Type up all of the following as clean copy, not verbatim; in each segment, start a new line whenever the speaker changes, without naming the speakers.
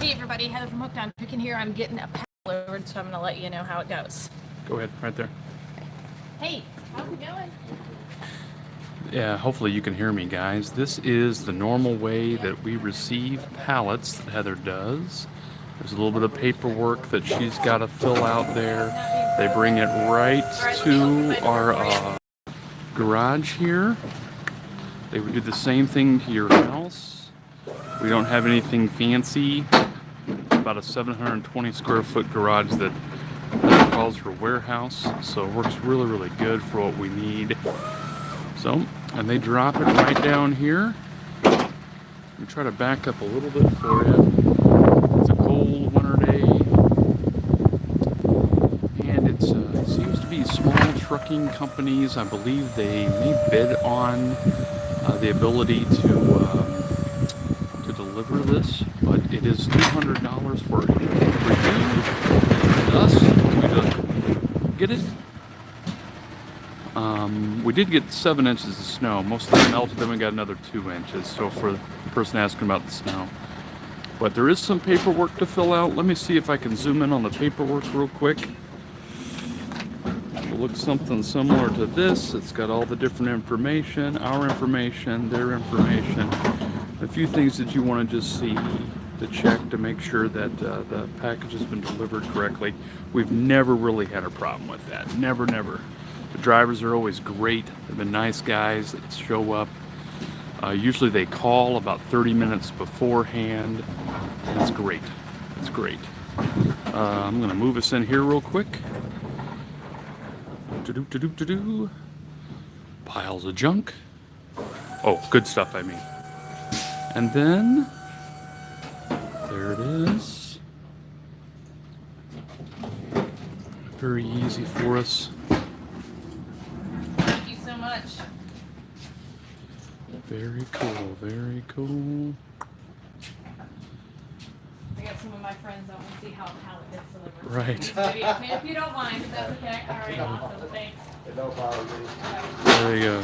Hey everybody, Heather from Hooked on Pickin here. I'm getting a pallet delivered, so I'm going to let you know how it goes.
Go ahead, right there.
Hey, how's it going?
Yeah, hopefully you can hear me, guys. This is the normal way that we receive pallets that Heather does. There's a little bit of paperwork that she's got to fill out there. They bring it right to our garage here. They would do the same thing to your house. We don't have anything fancy. About a 720 square foot garage that calls for warehouse, so it works really, really good for what we need. So, and they drop it right down here. Let me try to back up a little bit for you. It's a cold winter day, and it seems to be small trucking companies. I believe they may bid on the ability to deliver this, but it is $200 for you and us. We get it. We did get 7 inches of snow. Most of it melted, then we got another 2 inches. So for the person asking about the snow. But there is some paperwork to fill out. Let me see if I can zoom in on the paperwork real quick. It looks something similar to this. It's got all the different information, our information, their information. A few things that you want to just see to check to make sure that the package has been delivered correctly. We've never really had a problem with that. Never, never. The drivers are always great. They've been nice guys that show up. Usually they call about 30 minutes beforehand. It's great. It's great. I'm going to move us in here real quick. Piles of junk. Oh, good stuff, I mean. And then, there it is. Very easy for us.
Thank you so much.
Very cool, very cool.
I got some of my friends that want to see how a pallet gets delivered.
Right.
If you don't mind, if that's okay. All right, awesome, thanks.
There you go.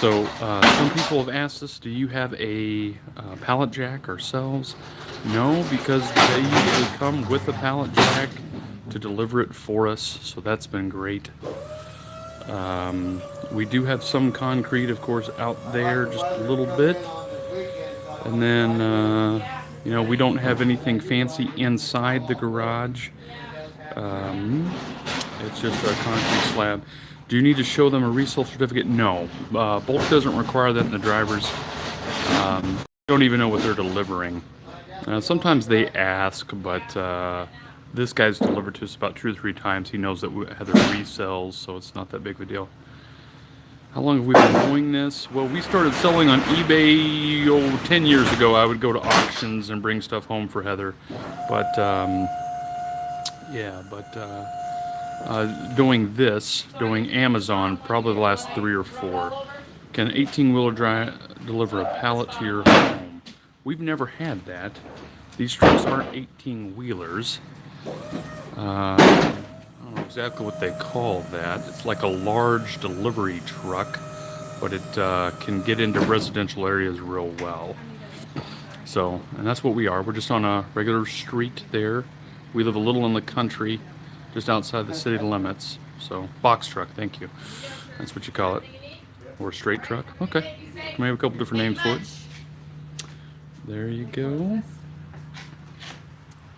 So, some people have asked us, do you have a pallet jack ourselves? No, because they usually come with a pallet jack to deliver it for us, so that's been great. We do have some concrete, of course, out there, just a little bit. And then, you know, we don't have anything fancy inside the garage. It's just a concrete slab. Do you need to show them a resale certificate? No. Bulk doesn't require that in the drivers. Don't even know what they're delivering. Sometimes they ask, but this guy's delivered to us about 2 or 3 times. He knows that Heather resells, so it's not that big of a deal. How long have we been doing this? Well, we started selling on eBay 10 years ago. I would go to auctions and bring stuff home for Heather. But, doing Amazon, probably the last 3 or 4. Can an 18-wheeler deliver a pallet to your home? We've never had that. These trucks aren't 18-wheelers. I don't know exactly what they call that. It's like a large delivery truck, but it can get into residential areas real well. So, and that's what we are. We're just on a regular street there. We live a little in the country, just outside the city limits. So, box truck, thank you. That's what you call it. Or a straight truck. Okay. We have a couple different names for it. There you go.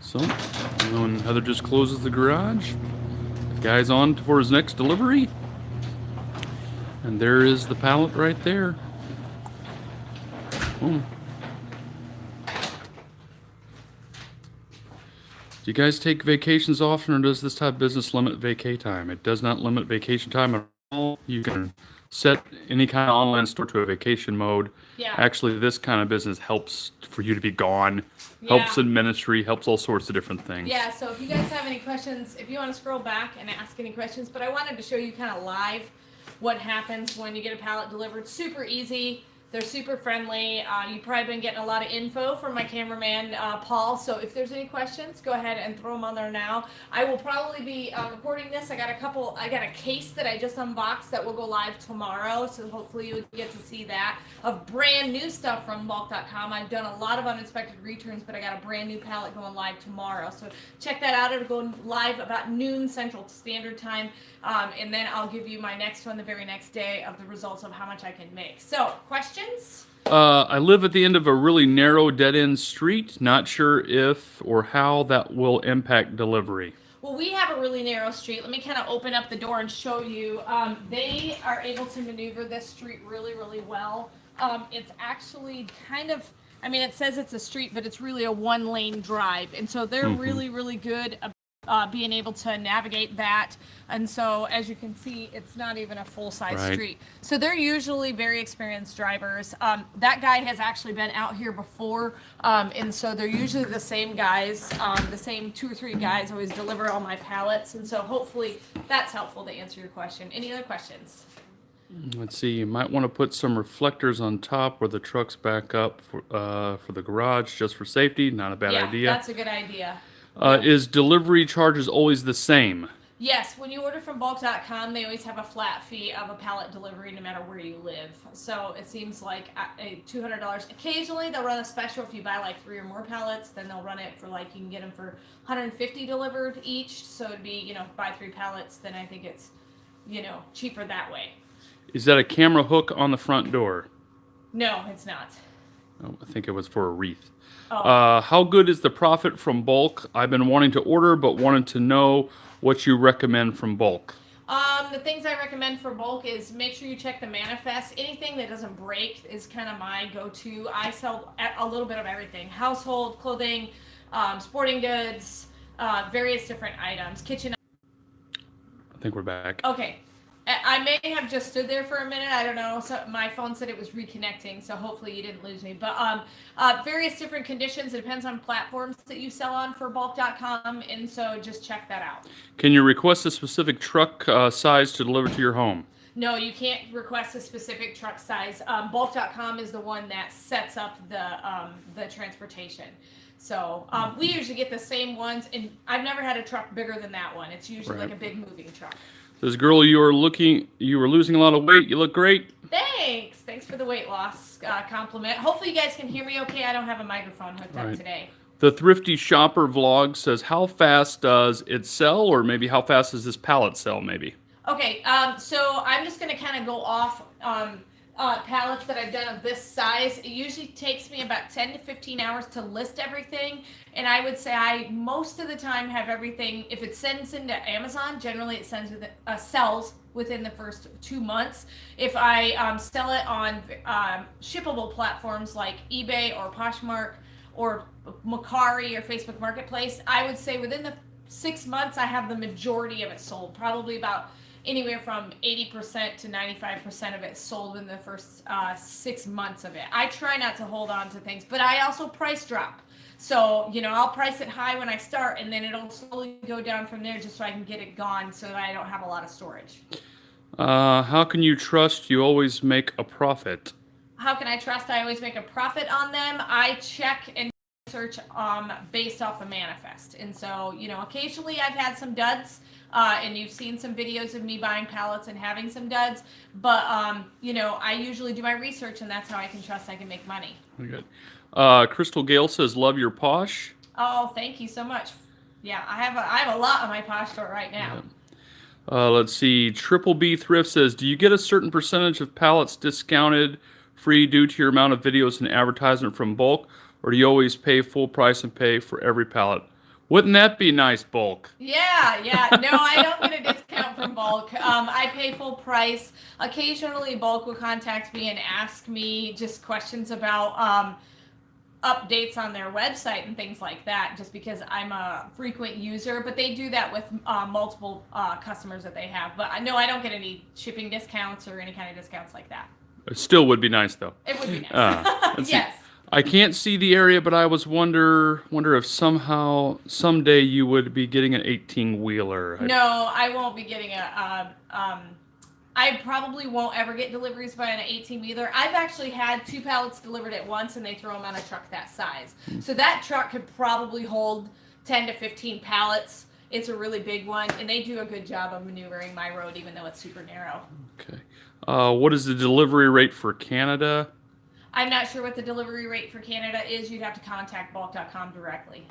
So, when Heather just closes the garage, the guy's on for his next delivery. And there is the pallet right there. Boom. Do you guys take vacations often, or does this type of business limit vacay time? It does not limit vacation time at all. You can set any kind of online store to a vacation mode.
Yeah.
Actually, this kind of business helps for you to be gone, helps in ministry, helps all sorts of different things.
Yeah, so if you guys have any questions, if you want to scroll back and ask any questions, but I wanted to show you kind of live what happens when you get a pallet delivered. Super easy. They're super friendly. You've probably been getting a lot of info from my cameraman, Paul. So if there's any questions, go ahead and throw them on there now. I will probably be recording this. I got a case that I just unboxed that will go live tomorrow. So hopefully you'll get to see that of brand new stuff from bulk.com. I've done a lot of uninspected returns, but I got a brand new pallet going live tomorrow. So check that out. It'll go live about noon Central Standard Time. And then I'll give you my next one the very next day of the results of how much I can make. So, questions?
I live at the end of a really narrow dead-end street. Not sure if or how that will impact delivery.
Well, we have a really narrow street. Let me kind of open up the door and show you. They are able to maneuver this street really, really well. It's actually kind of, I mean, it says it's a street, but it's really a one-lane drive. And so they're really, really good being able to navigate that. And so as you can see, it's not even a full-size street. So they're usually very experienced drivers. That guy has actually been out here before, and so they're usually the same guys, the same 2 or 3 guys always deliver all my pallets. And so hopefully that's helpful to answer your question. Any other questions?
Let's see, you might want to put some reflectors on top where the trucks back up for the garage, just for safety. Not a bad idea.
That's a good idea.
Is delivery charges always the same?
Yes, when you order from bulk.com, they always have a flat fee of a pallet delivery no matter where you live. So it seems like $200. Occasionally they'll run a special if you buy like 3 or more pallets, then they'll run it for like, you can get them for $150 delivered each. So it'd be, buy 3 pallets, then I think it's, cheaper that way.
Is that a camera hook on the front door?
No, it's not.
Oh, I think it was for a wreath.
Oh.
How good is the profit from bulk? I've been wanting to order, but wanted to know what you recommend from bulk.
The things I recommend for bulk is make sure you check the manifest. Anything that doesn't break is kind of my go-to. I sell a little bit of everything. Household, clothing, sporting goods, various different items. Kitchen.
I think we're back.
Okay. I may have just stood there for a minute. I don't know. So my phone said it was reconnecting, so hopefully you didn't lose me. But various different conditions. It depends on platforms that you sell on for bulk.com, and so just check that out.
Can you request a specific truck size to deliver to your home?
No, you can't request a specific truck size. Bulk.com is the one that sets up the transportation. So we usually get the same ones, and I've never had a truck bigger than that one. It's usually like a big moving truck.
Says, girl, you were losing a lot of weight. You look great.
Thanks for the weight loss compliment. Hopefully you guys can hear me okay. I don't have a microphone hooked up today.
The Thrifty Shopper vlog says, how fast does it sell, or maybe how fast does this pallet sell, maybe?
Okay, so I'm just going to kind of go off pallets that I've done of this size. It usually takes me about 10 to 15 hours to list everything, and I would say I most of the time have everything. If it sends into Amazon, generally it sells within the first 2 months. If I sell it on shippable platforms like eBay or Poshmark or Mercari or Facebook Marketplace, I would say within the 6 months I have the majority of it sold. Probably about anywhere from 80% to 95% of it sold in the first 6 months of it. I try not to hold on to things, but I also price drop. So, I'll price it high when I start, and then it'll slowly go down from there just so I can get it gone so that I don't have a lot of storage.
How can you trust you always make a profit?
How can I trust I always make a profit on them? I check and search based off the manifest. And so, occasionally I've had some duds. And you've seen some videos of me buying pallets and having some duds, but I usually do my research, and that's how I can trust I can make money.
Very good. Crystal Gale says, "Love your posh."
Oh, thank you so much. Yeah, I have a lot on my posh store right now.
Yeah. Let's see. Triple B Thrift says, "Do you get a certain percentage of pallets discounted, free due to your amount of videos and advertisement from bulk, or do you always pay full price and pay for every pallet?" Wouldn't that be nice, bulk?
Yeah. No, I don't get a discount from bulk. I pay full price. Occasionally, bulk will contact me and ask me just questions about updates on their website and things like that, just because I'm a frequent user. But they do that with multiple customers that they have. But no, I don't get any shipping discounts or any kind of discounts like that.
It still would be nice, though.
It would be nice. Yes.
I can't see the area, but I was wonder if someday you would be getting an 18-wheeler.
No, I won't be getting I probably won't ever get deliveries by an 18 wheeler. I've actually had 2 pallets delivered at once, and they throw them on a truck that size. So that truck could probably hold 10 to 15 pallets. It's a really big one, and they do a good job of maneuvering my road, even though it's super narrow.
Okay. What is the delivery rate for Canada?
I'm not sure what the delivery rate for Canada is. You'd have to contact bulk.com directly.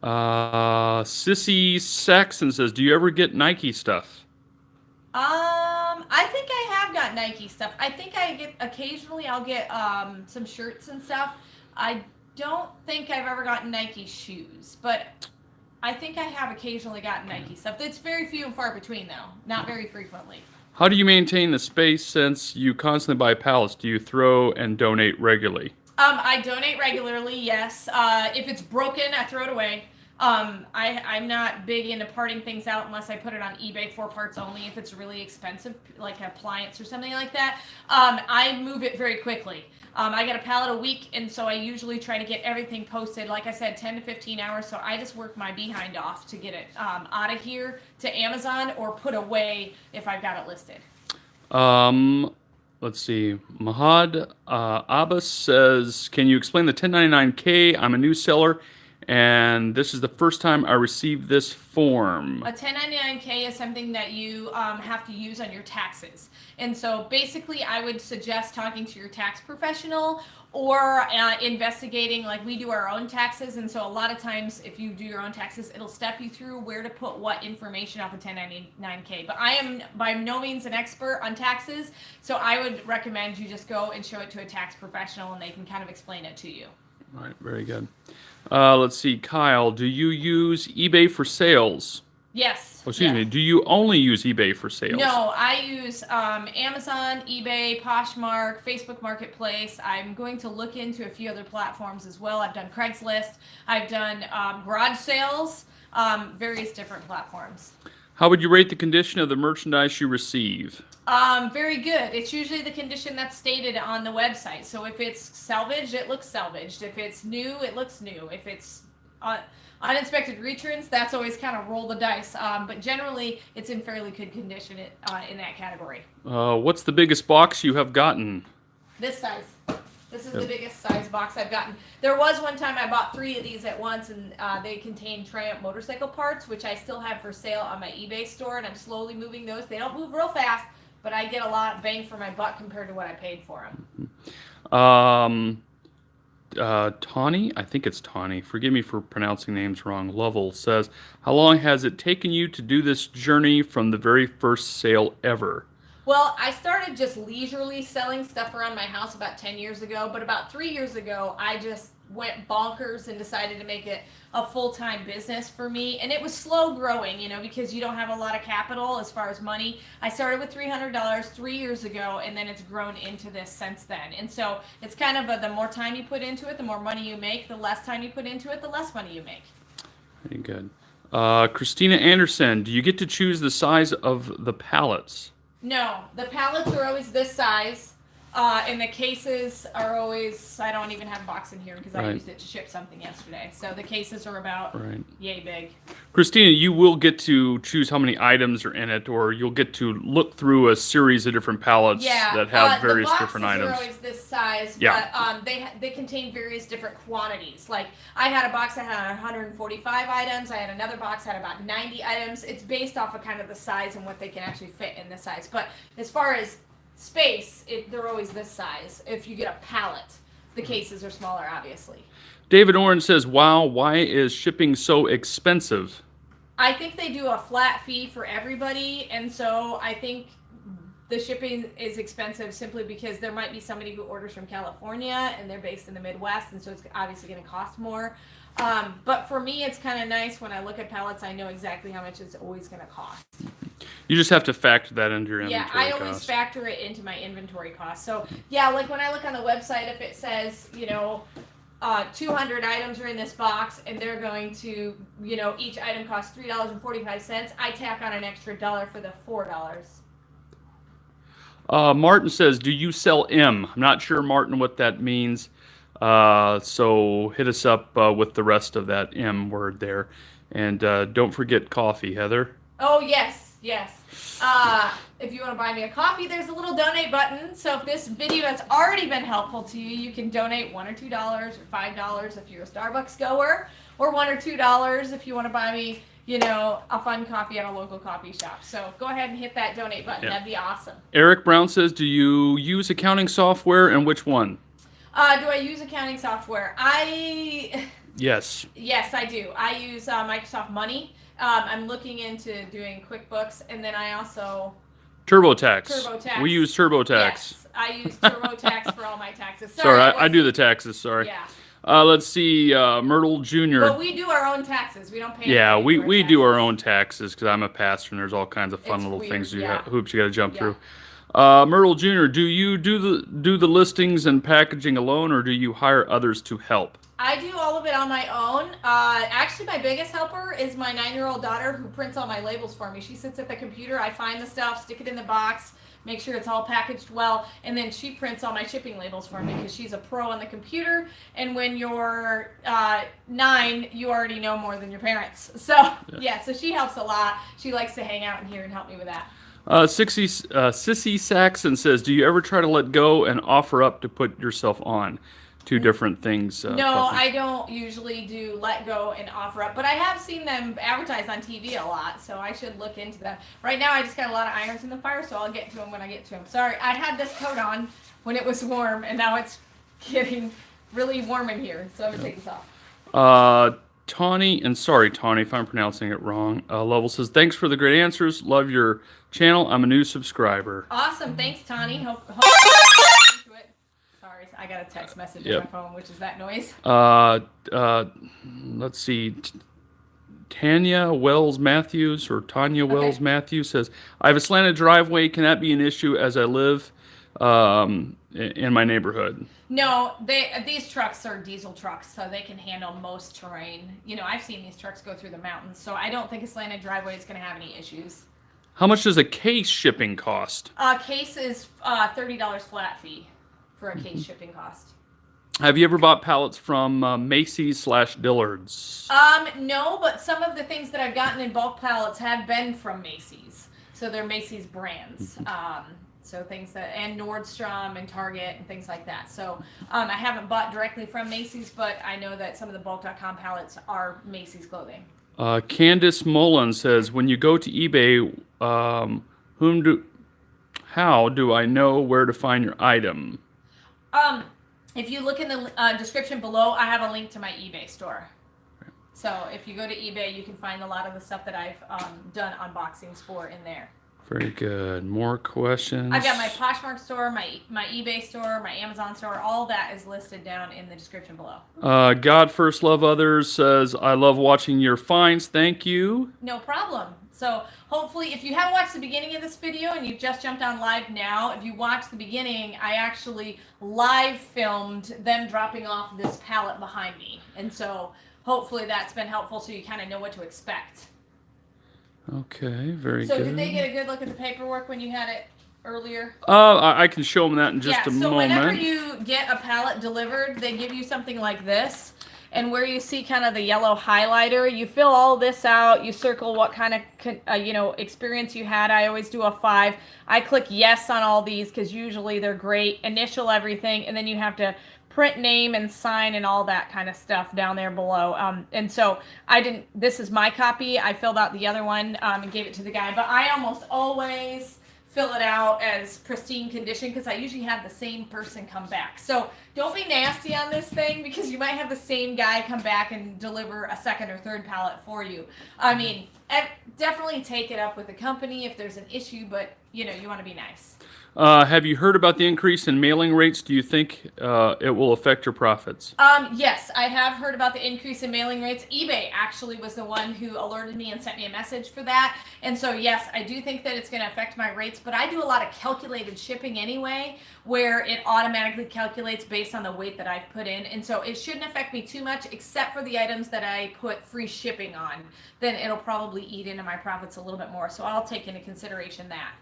Sissy Saxon says, do you ever get Nike stuff?
I think I have got Nike stuff. I think I get occasionally I'll get some shirts and stuff. I don't think I've ever gotten Nike shoes, but I think I have occasionally gotten Nike stuff. It's very few and far between though, not very frequently.
How do you maintain the space since you constantly buy pallets? Do you throw and donate regularly?
I donate regularly, yes. If it's broken, I throw it away. I'm not big into parting things out unless I put it on eBay for parts only. If it's really expensive, like an appliance or something like that, I move it very quickly. I get a pallet a week, and so I usually try to get everything posted, like I said, 10 to 15 hours. So I just work my behind off to get it out of here to Amazon or put away if I've got it listed.
Let's see. Mahad Abbas says, can you explain the 1099K? I'm a new seller, and this is the first time I received this form.
A 1099K is something that you have to use on your taxes. And so basically I would suggest talking to your tax professional or investigating, like we do our own taxes. And so a lot of times if you do your own taxes, it'll step you through where to put what information off a 1099K. But I am by no means an expert on taxes. So I would recommend you just go and show it to a tax professional and they can kind of explain it to you.
All right, very good. Let's see, Kyle, do you use eBay for sales?
Yes.
Oh, excuse me. Do you only use eBay for sales?
No, I use Amazon, eBay, Poshmark, Facebook Marketplace. I'm going to look into a few other platforms as well. I've done Craigslist. I've done garage sales, various different platforms.
How would you rate the condition of the merchandise you receive?
Very good. It's usually the condition that's stated on the website. So if it's salvaged, it looks salvaged. If it's new, it looks new. If it's uninspected returns, that's always kind of roll the dice. But generally, it's in fairly good condition in that category.
What's the biggest box you have gotten?
This size. This is the biggest size box I've gotten. There was one time I bought 3 of these at once, and they contain Triumph motorcycle parts, which I still have for sale on my eBay store, and I'm slowly moving those. They don't move real fast, but I get a lot of bang for my buck compared to what I paid for them.
Tawny, I think it's Tawny. Forgive me for pronouncing names wrong. Lovell says, how long has it taken you to do this journey from the very first sale ever?
Well, I started just leisurely selling stuff around my house about 10 years ago, but about 3 years ago, I just went bonkers and decided to make it a full-time business for me. And it was slow growing, because you don't have a lot of capital as far as money. I started with $300 3 years ago, and then it's grown into this since then. And so it's kind of the more time you put into it, the more money you make. The less time you put into it, the less money you make.
Very good. Christina Anderson, do you get to choose the size of the pallets?
No, the pallets are always this size, and the cases are always, I don't even have a box in here because I used it to ship something yesterday. So the cases are about yay big.
Christina, you will get to choose how many items are in it, or you'll get to look through a series of different pallets that have various different items.
The boxes are always this size, but they contain various different quantities. Like I had a box that had 145 items. I had another box that had about 90 items. It's based off of kind of the size and what they can actually fit in this size. But as far as space, they're always this size. If you get a pallet, the cases are smaller, obviously.
David Oren says, wow, why is shipping so expensive?
I think they do a flat fee for everybody, and so I think the shipping is expensive simply because there might be somebody who orders from California and they're based in the Midwest, and so it's obviously going to cost more. But for me, it's kind of nice when I look at pallets, I know exactly how much it's always going to cost.
You just have to factor that into your inventory
cost. Yeah, I always factor it into my inventory cost. So, like when I look on the website, if it says, 200 items are in this box and they're going to, each item costs $3.45, I tack on an extra $1 for the $4.
Martin says, do you sell M? I'm not sure, Martin, what that means. So hit us up with the rest of that M word there. And don't forget coffee, Heather.
Oh, yes. Yes. If you want to buy me a coffee, there's a little donate button. So if this video has already been helpful to you, you can donate $1 or $2 or $5 if you're a Starbucks goer, or $1 or $2 if you want to buy me, a fun coffee at a local coffee shop. So go ahead and hit that donate button.
Yeah.
That'd be awesome.
Eric Brown says, do you use accounting software, and which one?
Do I use accounting software?
Yes.
Yes, I do. I use Microsoft Money. I'm looking into doing QuickBooks, and then I also...
TurboTax. We use TurboTax.
Yes, I use TurboTax for all my taxes.
Sorry, I do the taxes, sorry.
Yeah.
Let's see, Myrtle Jr.
But we do our own taxes. We don't pay.
Yeah, we do our own taxes because I'm a pastor and there's all kinds of fun
It's
little
weird,
things
yeah.
hoops you got to jump through. Myrtle Jr., do you do the listings and packaging alone, or do you hire others to help?
I do all of it on my own. Actually, my biggest helper is my 9-year-old daughter who prints all my labels for me. She sits at the computer. I find the stuff, stick it in the box, make sure it's all packaged well, and then she prints all my shipping labels for me because she's a pro on the computer. And when you're 9, you already know more than your parents. So, so she helps a lot. She likes to hang out in here and help me with that.
Sissy Saxon says, do you ever try to let go and offer up to put yourself on? Two different things.
No, I don't usually do let go and offer up, but I have seen them advertised on TV a lot, so I should look into them. Right now, I just got a lot of irons in the fire, so I'll get to them when I get to them. Sorry, I had this coat on when it was warm, and now it's getting really warm in here, so I'm going to take this off.
Tawny, and sorry, Tawny, if I'm pronouncing it wrong, Level says, thanks for the great answers. Love your channel. I'm a new subscriber.
Awesome. Thanks, Tawny. Hope Sorry, I got a text message on my phone, which is that noise.
Let's see. Tanya Wells Matthews says, I have a slanted driveway. Can that be an issue as I live in my neighborhood?
No, these trucks are diesel trucks, so they can handle most terrain. I've seen these trucks go through the mountains, so I don't think a slanted driveway is going to have any issues.
How much does a case shipping cost?
Case is $30 flat fee for a case shipping cost.
Have you ever bought pallets from Macy's/Dillard's?
No, but some of the things that I've gotten in bulk pallets have been from Macy's. So they're Macy's brands. So things and Nordstrom and Target and things like that. So I haven't bought directly from Macy's, but I know that some of the bulk.com pallets are Macy's clothing.
Candace Mullen says, when you go to eBay, how do I know where to find your item?
If you look in the description below, I have a link to my eBay store. So if you go to eBay, you can find a lot of the stuff that I've done unboxings for in there.
Very good. More questions?
I've got my Poshmark store, my eBay store, my Amazon store. All that is listed down in the description below.
God First Love Others says, I love watching your finds. Thank you.
No problem. So hopefully, if you haven't watched the beginning of this video and you've just jumped on live now, if you watch the beginning, I actually live filmed them dropping off this pallet behind me. And so hopefully that's been helpful so you kind of know what to expect.
Okay, very good.
So did they get a good look at the paperwork when you had it earlier?
I can show them that in just a moment.
So whenever you get a pallet delivered, they give you something like this. And where you see kind of the yellow highlighter, you fill all this out. You circle what kind of experience you had. I always do a 5. I click yes on all these because usually they're great. Initial everything, and then you have to print name and sign and all that kind of stuff down there below. And so this is my copy. I filled out the other one and gave it to the guy. But I almost always fill it out as pristine condition because I usually have the same person come back. So don't be nasty on this thing because you might have the same guy come back and deliver a second or third pallet for you. I mean, definitely take it up with the company if there's an issue, but you want to be nice.
Have you heard about the increase in mailing rates? Do you think it will affect your profits?
Yes, I have heard about the increase in mailing rates. eBay actually was the one who alerted me and sent me a message for that. And so, yes, I do think that it's going to affect my rates, but I do a lot of calculated shipping anyway, where it automatically calculates based on the weight that I've put in. And so it shouldn't affect me too much, except for the items that I put free shipping on. Then it'll probably eat into my profits a little bit more. So I'll take into consideration that.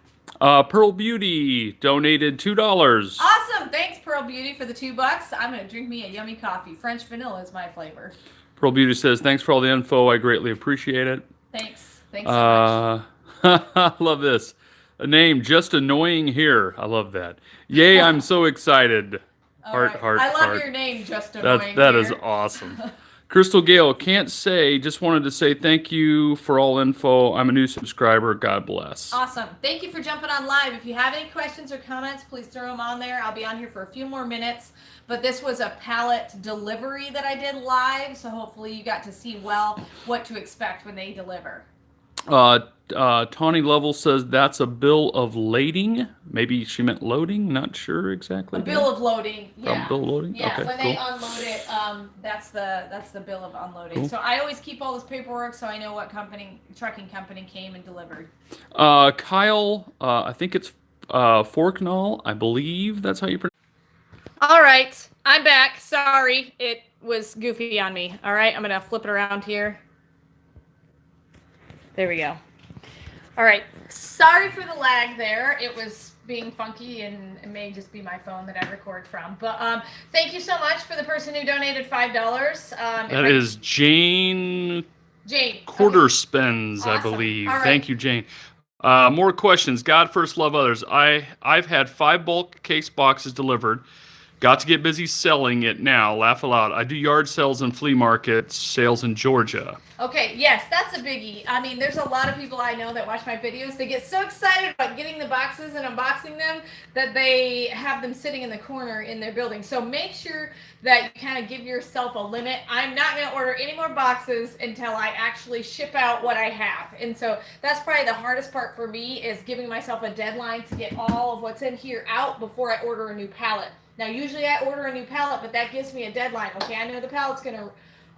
Pearl Beauty donated $2.
Awesome. Thanks, Pearl Beauty, for the $2. I'm going to drink me a yummy coffee. French vanilla is my flavor.
Pearl Beauty says, thanks for all the info. I greatly appreciate it.
Thanks. Thanks so
I love this. A name just annoying here. I love that. Yay, I'm so excited.
All
Heart,
right.
heart,
I love
heart.
your name, just
That's
annoying
that is
here.
awesome. Crystal Gale, can't say, just wanted to say thank you for all info. I'm a new subscriber. God bless.
Awesome. Thank you for jumping on live. If you have any questions or comments, please throw them on there. I'll be on here for a few more minutes. But this was a pallet delivery that I did live, so hopefully you got to see well what to expect when they deliver.
Tawny Level says that's a bill of lading. Maybe she meant loading. Not sure exactly.
A bill of loading. Yeah.
Bill of loading.
Yeah.
Okay,
When
cool.
they unload it, that's the bill of unloading.
Cool.
So I always keep all this paperwork so I know what trucking company came and delivered.
Kyle, I think it's Forknall. I believe that's how you pronounce.
All right, I'm back. Sorry, it was goofy on me. All right, I'm gonna flip it around here. There we go. All right, sorry for the lag there. It was being funky, and it may just be my phone that I record from. But thank you so much for the person who donated $5.
That is Jane
Jane
Quarter Spends, I
Awesome.
believe.
All right.
Thank you, Jane. More questions. God first, love others. I've had 5 bulk case boxes delivered. Got to get busy selling it now. Laugh aloud. I do yard sales and flea market sales in Georgia.
Okay, yes, that's a biggie. I mean, there's a lot of people I know that watch my videos. They get so excited about getting the boxes and unboxing them that they have them sitting in the corner in their building. So make sure that you kind of give yourself a limit. I'm not going to order any more boxes until I actually ship out what I have. And so that's probably the hardest part for me, is giving myself a deadline to get all of what's in here out before I order a new pallet. Now, usually I order a new pallet, but that gives me a deadline. Okay, I know the pallet's going to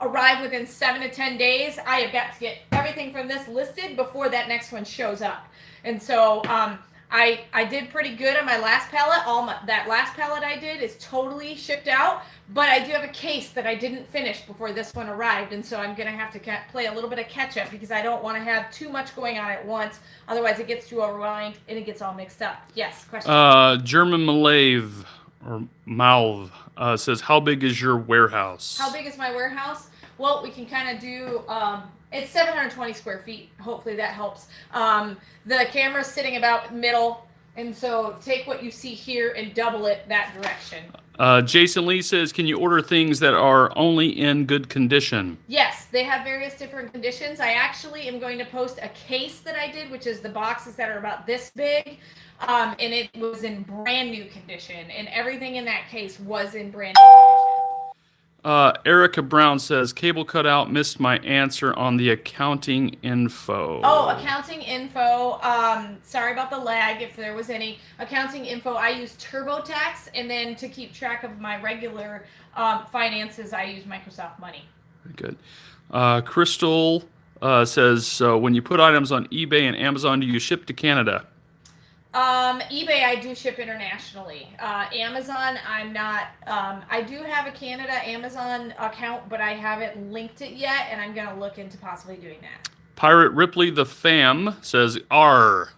arrive within 7 to 10 days. I have got to get everything from this listed before that next one shows up. And so I did pretty good on my last pallet. That last pallet I did is totally shipped out, but I do have a case that I didn't finish before this one arrived, and so I'm going to have to play a little bit of catch up because I don't want to have too much going on at once. Otherwise, it gets too overwhelmed and it gets all mixed up. Yes, question.
German Malave or Malve says, how big is your warehouse?
How big is my warehouse? Well, we can kind of do, it's 720 square feet. Hopefully that helps. The camera's sitting about middle, and so take what you see here and double it that direction.
Jason Lee says, can you order things that are only in good condition?
Yes, they have various different conditions. I actually am going to post a case that I did, which is the boxes that are about this big. And it was in brand new condition, and everything in that case was in brand new condition.
Erica Brown says, cable cutout, missed my answer on the accounting info.
Oh, accounting info. Sorry about the lag, if there was any. Accounting info, I use TurboTax, and then to keep track of my regular finances, I use Microsoft Money.
Very good. Crystal says, when you put items on eBay and Amazon, do you ship to Canada?
eBay, I do ship internationally. Amazon, I'm not. I do have a Canada Amazon account, but I haven't linked it yet, and I'm going to look into possibly doing that.
Pirate Ripley the Fam says, R.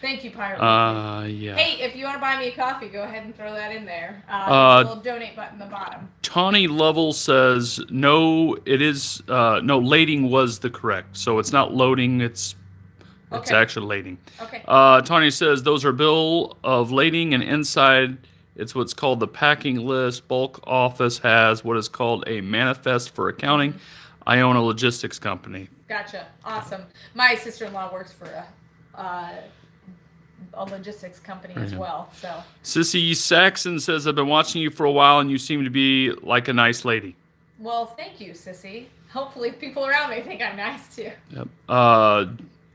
Thank you, Pirate Ripley.
Yeah.
Hey, if you want to buy me a coffee, go ahead and throw that in there. There's a little donate button at the bottom.
Tawny Level says, no, it is, no, lading was the correct. So it's not loading, it's actually lading.
Okay.
Tawny says, those are bill of lading, and inside it's what's called the packing list. Bulk office has what is called a manifest for accounting. I own a logistics company.
Gotcha. Awesome. My sister-in-law works for a logistics company as well. So
Sissy Saxon says, I've been watching you for a while, and you seem to be like a nice lady.
Well, thank you, Sissy. Hopefully people around me think I'm nice too.
Yep.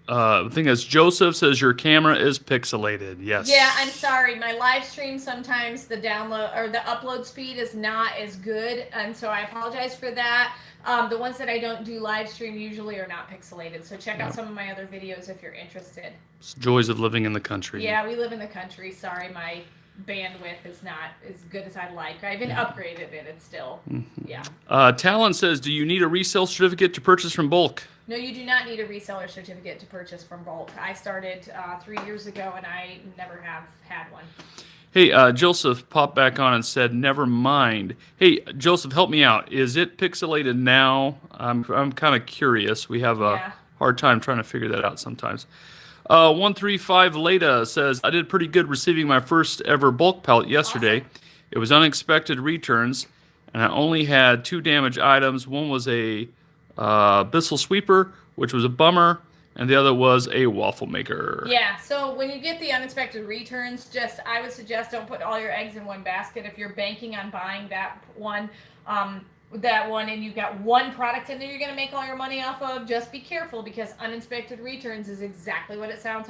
The thing is, Joseph says your camera is pixelated. Yes.
Yeah, I'm sorry. My live stream, sometimes the download or the upload speed is not as good, and so I apologize for that. The ones that I don't do live stream usually are not pixelated, so check out some of my other videos if you're interested.
It's joys of living in the country.
Yeah, we live in the country. Sorry, my bandwidth is not as good as I'd like. I haven't upgraded it. It's still, yeah.
Talon says, do you need a resale certificate to purchase from bulk?
No, you do not need a reseller certificate to purchase from bulk. I started 3 years ago, and I never have had one.
Hey, Joseph popped back on and said, never mind. Hey, Joseph, help me out. Is it pixelated now? I'm kind of curious. We have a hard time trying to figure that out sometimes. 135 Leda says, I did pretty good receiving my first ever bulk pallet yesterday.
Awesome.
It was unexpected returns, and I only had 2 damaged items. One was a Bissell sweeper, which was a bummer, and the other was a waffle maker.
Yeah, so when you get the unexpected returns, I would suggest don't put all your eggs in one basket. If you're banking on buying that one, and you've got one product in there you're going to make all your money off of, just be careful, because unexpected returns is exactly what it sounds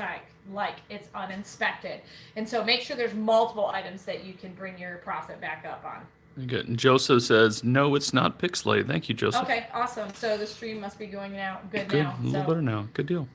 like it's uninspected. And so make sure there's multiple items that you can bring your profit back up on.
Good. And Joseph says, no, it's not pixelated. Thank you, Joseph.
Okay, awesome. So the stream must be going now. Good
Good.
now.
A little better now. Good deal.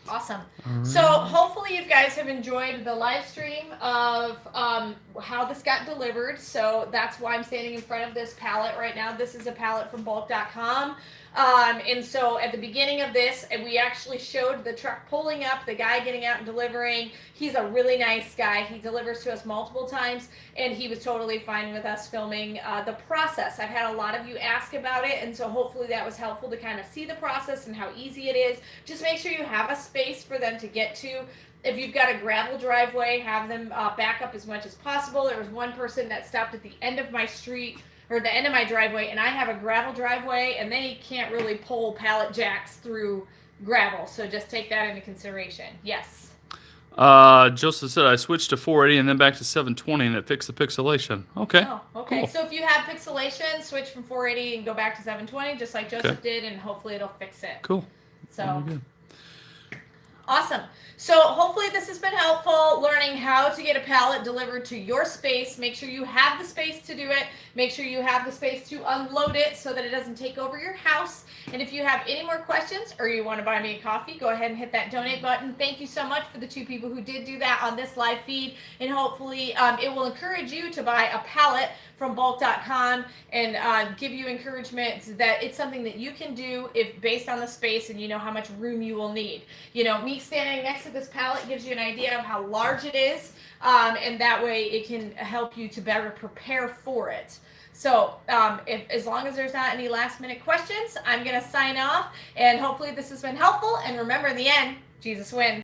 Awesome.
Right.
So hopefully you guys have enjoyed the live stream of how this got delivered. So that's why I'm standing in front of this pallet right now. This is a pallet from bulk.com. And so at the beginning of this, and we actually showed the truck pulling up, the guy getting out and delivering. He's a really nice guy. He delivers to us multiple times, and he was totally fine with us filming the process. I've had a lot of you ask about it, and so hopefully that was helpful to kind of see the process and how easy it is. Just make sure you have a space for them to get to. If you've got a gravel driveway, have them back up as much as possible. There was one person that stopped at the end of my street, or the end of my driveway, and I have a gravel driveway, and they can't really pull pallet jacks through gravel. So just take that into consideration. Yes.
Joseph said I switched to 480 and then back to 720, and it fixed the pixelation. Okay.
Oh, okay.
Cool.
So if you have pixelation, switch from 480 and go back to 720, just like Joseph did, and hopefully it'll fix it.
Cool.
So awesome. So hopefully this has been helpful, learning how to get a pallet delivered to your space. Make sure you have the space to do it. Make sure you have the space to unload it so that it doesn't take over your house. And if you have any more questions, or you want to buy me a coffee, go ahead and hit that donate button. Thank you so much for the 2 people who did do that on this live feed. And hopefully it will encourage you to buy a pallet from bulk.com and give you encouragement that it's something that you can do if based on the space and you know how much room you will need. You know, me standing next to this pallet gives you an idea of how large it is, and that way it can help you to better prepare for it. So as long as there's not any last minute questions, I'm going to sign off, and hopefully this has been helpful. And remember, in the end, Jesus wins.